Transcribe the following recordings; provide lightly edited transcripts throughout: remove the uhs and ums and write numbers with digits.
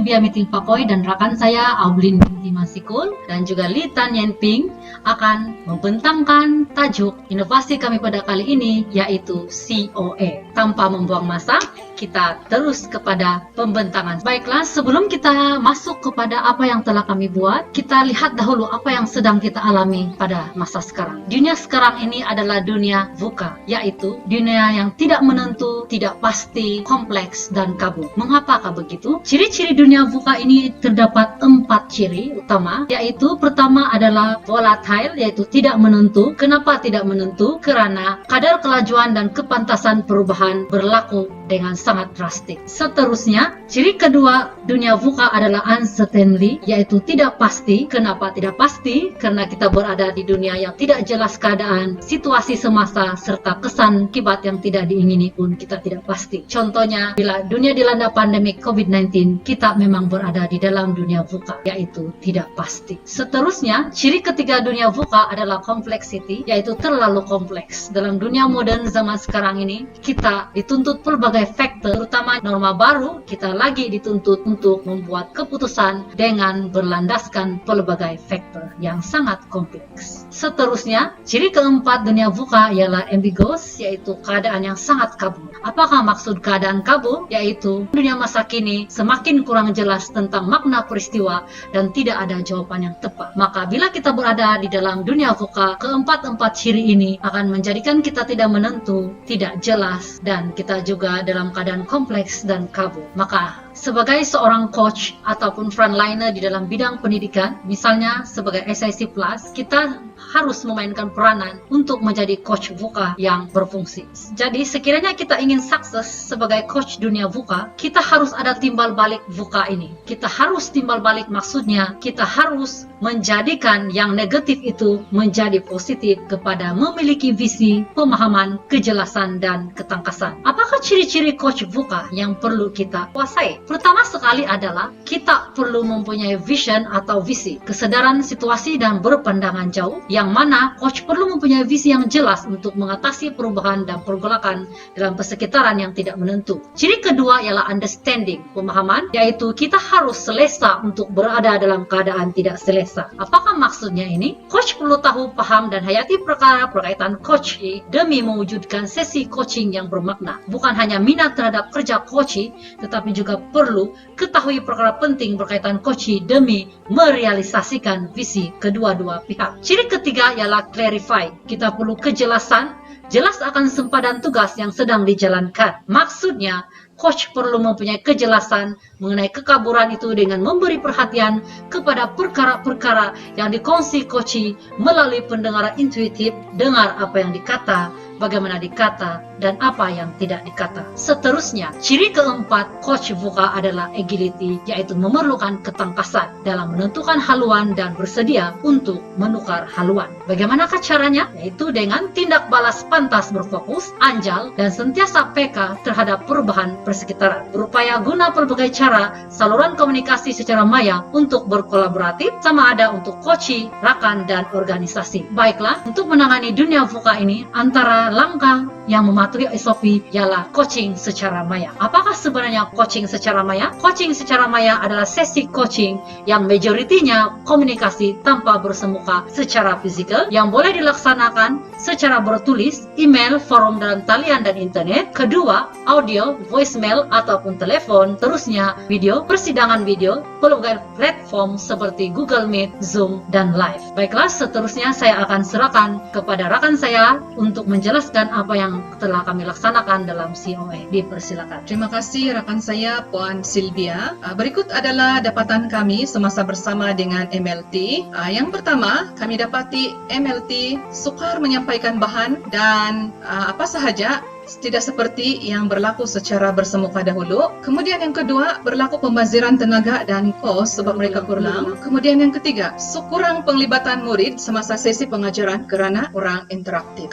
Sylvia Meeting Pakoy dan rekan saya Aulin binti Masikul dan juga Li Tan Yen Ping akan membentangkan tajuk inovasi kami pada kali ini, yaitu COA. Tanpa membuang masa, kita terus kepada pembentangan. Baiklah, sebelum kita masuk kepada apa yang telah kami buat, kita lihat dahulu apa yang sedang kita alami pada masa sekarang. Dunia sekarang ini adalah dunia VUCA, yaitu dunia yang tidak menentu, tidak pasti, kompleks, dan kabur. Mengapakah begitu? Ciri-ciri dunia VUCA ini terdapat 4 ciri utama, yaitu pertama adalah volatile, yaitu tidak menentu. Kenapa tidak menentu? Karena kadar kelajuan dan kepantasan perubahan berlaku dengan sangat drastik. Seterusnya, ciri kedua dunia VUCA adalah uncertainty, yaitu tidak pasti. Kenapa tidak pasti? Karena kita berada di dunia yang tidak jelas keadaan, situasi semasa, serta kesan akibat yang tidak diingini pun kita tidak pasti. Contohnya, bila dunia dilanda pandemi COVID-19, kita memang berada di dalam dunia VUCA, yaitu tidak pasti. Seterusnya, ciri ketiga dunia VUCA adalah complexity, yaitu terlalu kompleks. Dalam dunia modern zaman sekarang ini, kita dituntut pelbagai faktor, terutama norma baru, kita lagi dituntut untuk membuat keputusan dengan berlandaskan pelbagai faktor yang sangat kompleks. Seterusnya, ciri keempat dunia VUCA ialah ambiguous, yaitu keadaan yang sangat kabur. Apakah maksud keadaan kabur? Yaitu dunia masa kini semakin kurang jelas tentang makna peristiwa dan tidak ada jawaban yang tepat. Maka bila kita berada di dalam dunia VUCA, keempat-empat ciri ini akan menjadikan kita tidak menentu, tidak jelas, dan kita juga dalam keadaan kompleks dan kabur. Maka sebagai seorang coach ataupun frontliner di dalam bidang pendidikan, misalnya sebagai SIC Plus, kita harus memainkan peranan untuk menjadi coach VUCA yang berfungsi. Jadi sekiranya kita ingin sukses sebagai coach dunia VUCA, kita harus ada timbal balik VUCA ini. Kita harus timbal balik, maksudnya kita harus menjadikan yang negatif itu menjadi positif kepada memiliki visi, pemahaman, kejelasan, dan ketangkasan. Apakah ciri-ciri coach VUCA yang perlu kita kuasai? Pertama sekali adalah kita perlu mempunyai vision atau visi, kesedaran situasi dan berpandangan jauh, yang mana coach perlu mempunyai visi yang jelas untuk mengatasi perubahan dan pergolakan dalam persekitaran yang tidak menentu. Ciri kedua ialah understanding, pemahaman, yaitu kita harus selesa untuk berada dalam keadaan tidak selesa. Apakah maksudnya ini? Coach perlu tahu, paham, dan hayati perkara berkaitan coaching demi mewujudkan sesi coaching yang bermakna. Bukan hanya minat terhadap kerja coaching, tetapi juga perlu ketahui perkara penting berkaitan coaching demi merealisasikan visi kedua-dua pihak. Ciri ketiga ialah clarify. Kita perlu kejelasan, jelas akan sempadan tugas yang sedang dijalankan. Maksudnya, coach perlu mempunyai kejelasan mengenai kekaburan itu dengan memberi perhatian kepada perkara-perkara yang dikongsi coach melalui pendengaran intuitif, dengar apa yang dikata, bagaimana dikata, dan apa yang tidak dikata. Seterusnya, ciri keempat coach VUCA adalah agility, yaitu memerlukan ketangkasan dalam menentukan haluan dan bersedia untuk menukar haluan. Bagaimanakah caranya? Yaitu dengan tindak balas pantas berfokus, anjal, dan sentiasa peka terhadap perubahan persekitaran. Berupaya guna pelbagai cara saluran komunikasi secara maya untuk berkolaboratif, sama ada untuk coach, rakan, dan organisasi. Baiklah, untuk menangani dunia VUCA ini, antara langkah yang mematuhi SOP ialah coaching secara maya. Apakah sebenarnya coaching secara maya? Coaching secara maya adalah sesi coaching yang majoritinya komunikasi tanpa bersemuka secara fisikal, yang boleh dilaksanakan secara bertulis, email, forum dalam talian dan internet. Kedua, audio, voicemail ataupun telepon. Terusnya, video, persidangan video, pelbagai platform seperti Google Meet, Zoom, dan Live. Baiklah, seterusnya saya akan serahkan kepada rakan saya untuk menjelaskan apa yang telah kami laksanakan dalam COA. Dipersilakan. Terima kasih rakan saya Puan Sylvia. Berikut adalah dapatan kami semasa bersama dengan MLT. Yang pertama, kami dapati MLT sukar menyampaikan bahan dan apa sahaja, tidak seperti yang berlaku secara bersemuka dahulu. Kemudian yang kedua, berlaku pembaziran tenaga dan kos sebab mereka kurang. Kemudian yang ketiga, kurang penglibatan murid semasa sesi pengajaran kerana kurang interaktif.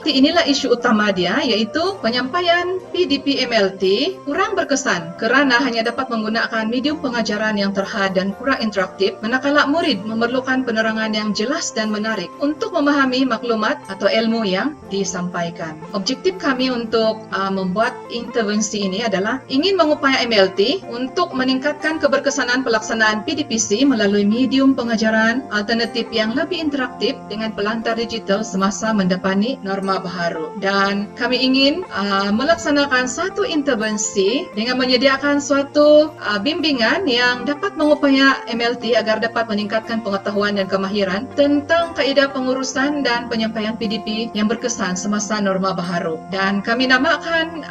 Inilah isu utama dia, yaitu penyampaian PDP MLT kurang berkesan kerana hanya dapat menggunakan medium pengajaran yang terhad dan kurang interaktif, manakala murid memerlukan penerangan yang jelas dan menarik untuk memahami maklumat atau ilmu yang disampaikan. Objektif kami untuk membuat intervensi ini adalah ingin mengupaya MLT untuk meningkatkan keberkesanan pelaksanaan PDPC melalui medium pengajaran alternatif yang lebih interaktif dengan pelantar digital semasa mendepani norma baharu. Dan kami ingin melaksanakan satu intervensi dengan menyediakan suatu bimbingan yang dapat mengupaya MLT agar dapat meningkatkan pengetahuan dan kemahiran tentang kaedah pengurusan dan penyampaian PDP yang berkesan semasa norma baharu. Dan kami namakan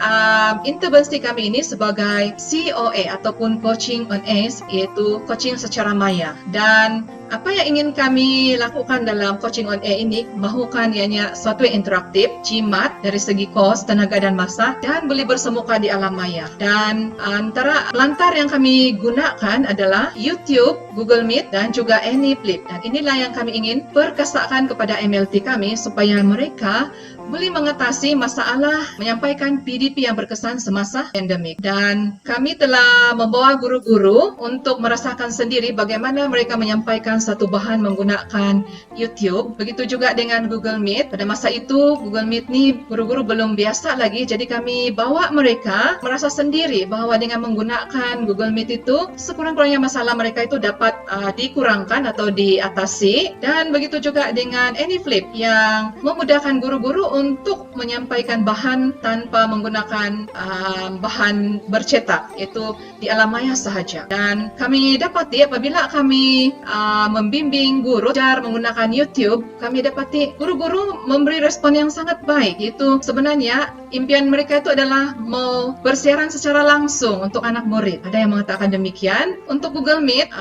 intervensi kami ini sebagai COA ataupun Coaching on Ace, iaitu coaching secara maya. Dan apa yang ingin kami lakukan dalam Coaching on Air ini, mahukan ianya suatu yang interaktif, jimat dari segi kos, tenaga dan masa, dan boleh bersemuka di alam maya. Dan antara pelantar yang kami gunakan adalah YouTube, Google Meet dan juga AnyFlip. Dan inilah yang kami ingin perkasakan kepada MLT kami supaya mereka boleh mengatasi masalah menyampaikan PDP yang berkesan semasa pandemik. Dan kami telah membawa guru-guru untuk merasakan sendiri bagaimana mereka menyampaikan satu bahan menggunakan YouTube. Begitu juga dengan Google Meet. Pada masa itu Google Meet ni guru-guru belum biasa lagi, jadi kami bawa mereka merasa sendiri bahawa dengan menggunakan Google Meet itu sekurang-kurangnya masalah mereka itu dapat dikurangkan atau diatasi. Dan begitu juga dengan AnyFlip yang memudahkan guru-guru untuk menyampaikan bahan tanpa menggunakan bahan bercetak, iaitu di alam maya sahaja. Dan kami dapati apabila kami membimbing guru belajar menggunakan YouTube, kami dapati guru-guru memberi respon yang sangat baik. Iaitu sebenarnya impian mereka itu adalah mau bersiaran secara langsung untuk anak murid. Ada yang mengatakan demikian. Untuk Google Meet,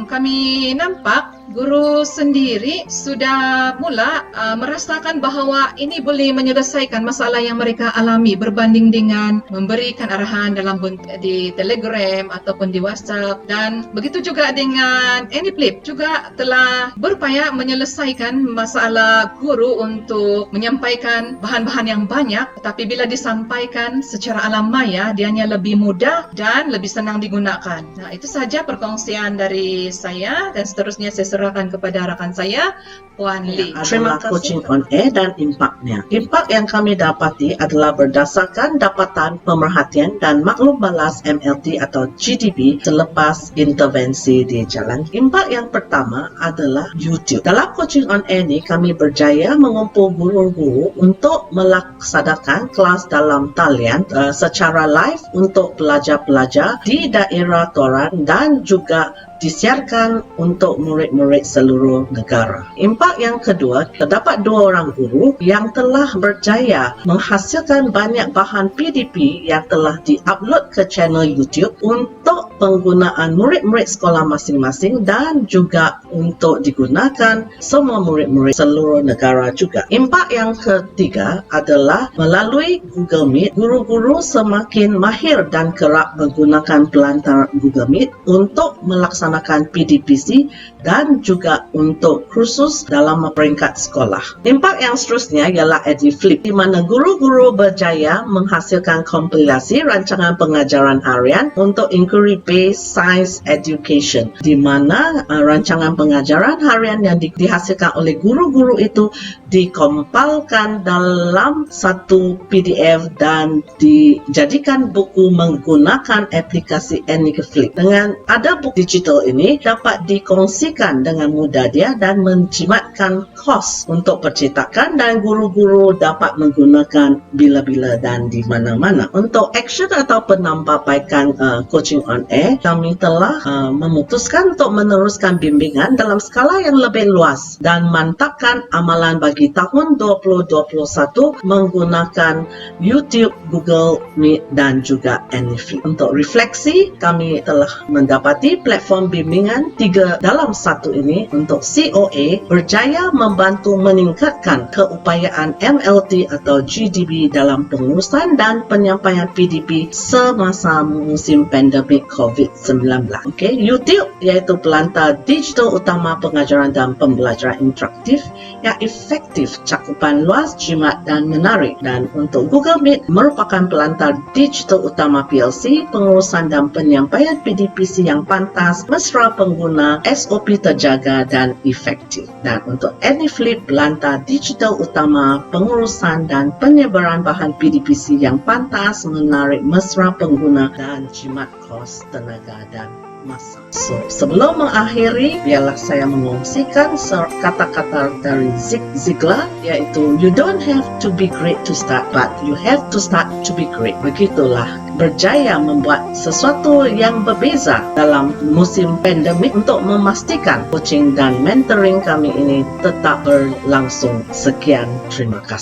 kami nampak guru sendiri sudah mula merasakan bahawa ini boleh menyelesaikan masalah yang mereka alami berbanding dengan memberikan arahan dalam di Telegram ataupun di WhatsApp. Dan begitu juga dengan AnyFlip juga telah berupaya menyelesaikan masalah guru untuk menyampaikan bahan-bahan yang banyak, tetapi bila disampaikan secara alam maya, dianya lebih mudah dan lebih senang digunakan. Nah, itu saja perkongsian dari saya dan seterusnya saya serahkan kepada rakan saya, Puan Lee. Terima kasih. Coaching on Air dan impaknya. Impak yang kami dapati adalah berdasarkan dapatan pemerhatian dan maklum balas MLT atau GDB selepas intervensi di jalan. Impak yang pertama adalah YouTube. Dalam Coaching on Air ini, kami berjaya mengumpul guru-guru untuk melaksanakan kelas dalam talian secara live untuk pelajar-pelajar di daerah Toran dan juga disiarkan untuk murid-murid seluruh negara. Impak yang kedua, terdapat 2 orang guru yang telah berjaya menghasilkan banyak bahan PDP yang telah diupload ke channel YouTube untuk penggunaan murid-murid sekolah masing-masing dan juga untuk digunakan semua murid-murid seluruh negara juga. Impak yang ketiga adalah melalui Google Meet, guru-guru semakin mahir dan kerap menggunakan pelantar Google Meet untuk melaksanakan PDPC dan juga untuk kursus dalam peringkat sekolah. Impak yang seterusnya ialah AnyFlip, di mana guru-guru berjaya menghasilkan kompilasi rancangan pengajaran harian untuk inquiry-based science education, di mana rancangan pengajaran harian yang dihasilkan oleh guru-guru itu dikompilkan dalam satu PDF dan dijadikan buku menggunakan aplikasi AnyFlip. Dengan ada buku digital ini dapat dikongsikan dengan mudah dia dan menjimatkan kos untuk percetakan dan guru-guru dapat menggunakan bila-bila dan di mana-mana. Untuk action atau penambahbaikan Coaching on Air, kami telah memutuskan untuk meneruskan bimbingan dalam skala yang lebih luas dan mantapkan amalan bagi tahun 2021 menggunakan YouTube, Google Meet dan juga AnyFlip. Untuk refleksi, kami telah mendapati platform bimbingan 3 dalam 1 ini untuk COA berjaya membantu meningkatkan keupayaan MLT atau GDB dalam pengurusan dan penyampaian PDP semasa musim pandemik COVID-19. COVID-19. Okay, YouTube iaitu pelantar digital utama pengajaran dan pembelajaran interaktif yang efektif, cakupan luas, jimat dan menarik. Dan untuk Google Meet merupakan pelantar digital utama PLC, pengurusan dan penyampaian PDPC yang pantas, mesra pengguna, SOP terjaga dan efektif. Dan untuk AnyFlip, pelantar digital utama pengurusan dan penyebaran bahan PDPC yang pantas, menarik, mesra pengguna dan jimat kos, tenaga dan masa. So, sebelum mengakhiri, biarlah saya mengongsikan kata-kata dari Zig Ziglar, yaitu you don't have to be great to start, but you have to start to be great. Begitulah berjaya membuat sesuatu yang berbeza dalam musim pandemik untuk memastikan coaching dan mentoring kami ini tetap berlangsung. Sekian, terima kasih.